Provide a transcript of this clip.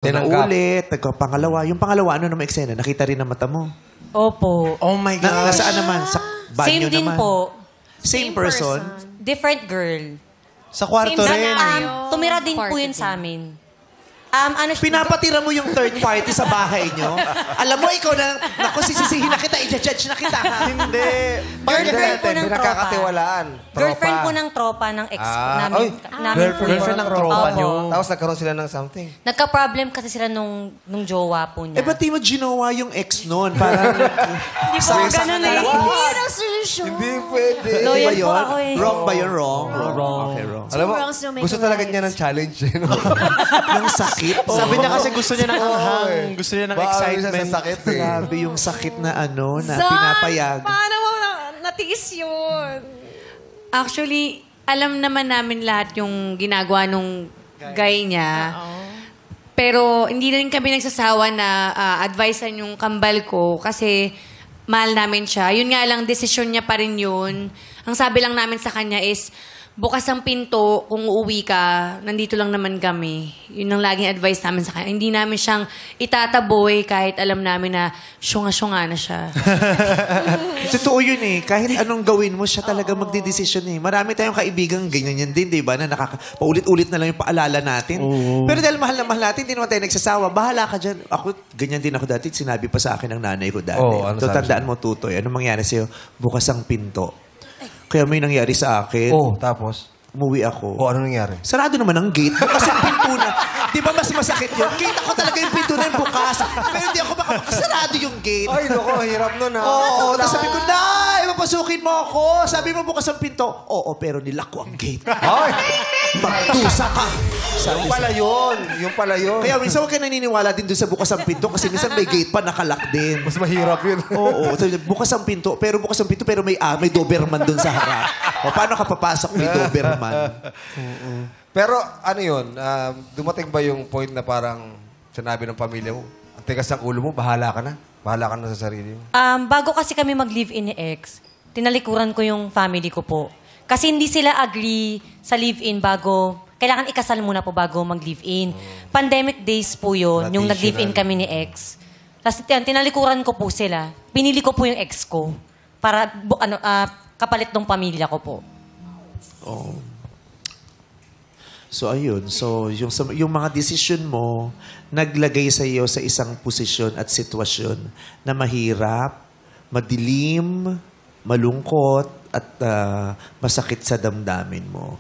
Ulit, nagpapangalawa. Yung pangalawa, ano naman eksena? Nakita rin ang mata mo. Opo. Oh my God. Saan naman? Sa banyo Same din naman? po. Same person? Different girl. Sa kwarto Same rin. tumira din po yun sa amin. Pinapatira mo yung third party sa bahay nyo? Alam mo, ikaw na, naku, sisisihin na kita, i-judge na kita. Ha? Hindi. Girlfriend po ng tropa. Pinagkakatiwalaan. Girlfriend po ng tropa ng ex namin. Girlfriend ng tropa Opo. nyo. Tapos nagkaroon sila ng something. Nagka-problem kasi sila nung jowa po niya. Ba't di mo ginawa yung ex nun? Parang... Hindi po ganun eh. Hindi pwede. Loyal Di po ba yun? ako eh. Wrong ba yun? Wrong. Okay, wrong. Alam mo, gusto talaga niya ng challenge. No? Yung sakit. Sabi niya kasi gusto niya ng anghang. Gusto niya ng excitement. Sa sakit eh. Grabe yung sakit na ano, na Zan, pinapayag. paano mo natiis yun? Actually, alam naman namin lahat yung ginagawa nung guy niya. Pero hindi rin kami nagsasawa na advisean yung kambal ko kasi mahal namin siya. Yun nga lang, desisyon niya pa rin yun. Ang sabi lang namin sa kanya is, bukas ang pinto, kung uuwi ka, nandito lang naman kami. Yun ang laging advice namin sa kanya. Hindi namin siyang itataboy kahit alam namin na syunga-syunga na siya. Totoo yun eh. Kahit anong gawin mo, siya talaga magdidesisyon eh. Marami tayong kaibigan, ganyan yan din, di ba? Na paulit-ulit na lang yung paalala natin. Pero dahil mahal na mahal natin, hindi naman tayo nagsasawa. Bahala ka dyan. Ako, ganyan din ako dati. Sinabi pa sa akin ng nanay ko dati. Ano Tandaan mo, Tutoy. Anong mangyari sa'yo? Bukas ang pinto. Kaya may nangyari sa akin. Tapos? Umuwi ako. Ano nangyari? Sarado naman ang gate. Bukas ang pinto na. Di ba mas masakit yun? Gate ako talaga yung pinto na yung bukas. Pero hindi ako makapagkasarado yung gate. Ay, loko, hirap nun ha. Oo, tapos sabi ko, Nay, papasukin mo ako. Sabi mo bukas ang pinto. Oo, pero nilak ko ang gate. Ay! Magtusa ka. Yung pala yun. Yung pala yun. Kaya minsan huwag ka naniniwala din doon sa bukas ang pinto kasi minsan may gate pa nakalak din. Mas mahirap yun. Oo, bukas ang pinto, pero may Doberman doon sa harap. O paano ka papasok may Doberman? Pero ano yun, dumating ba yung point na parang sinabi ng pamilya mo, ang tigas ng ulo mo, bahala ka na. Bahala ka na sa sarili mo. Bago kasi kami mag-live-in ni ex, tinalikuran ko yung family ko po. Kasi hindi sila agree sa live-in bago, kailangan ikasal muna po bago mag-live-in. Pandemic days po yun, yung nag-live-in kami ni ex. Tapos tinalikuran ko po sila. Pinili ko po yung ex ko para kapalit ng pamilya ko po. Oh. So, ayun. So, yung mga desisyon mo, naglagay sa iyo sa isang posisyon at sitwasyon na mahirap, madilim, malungkot, at masakit sa damdamin mo.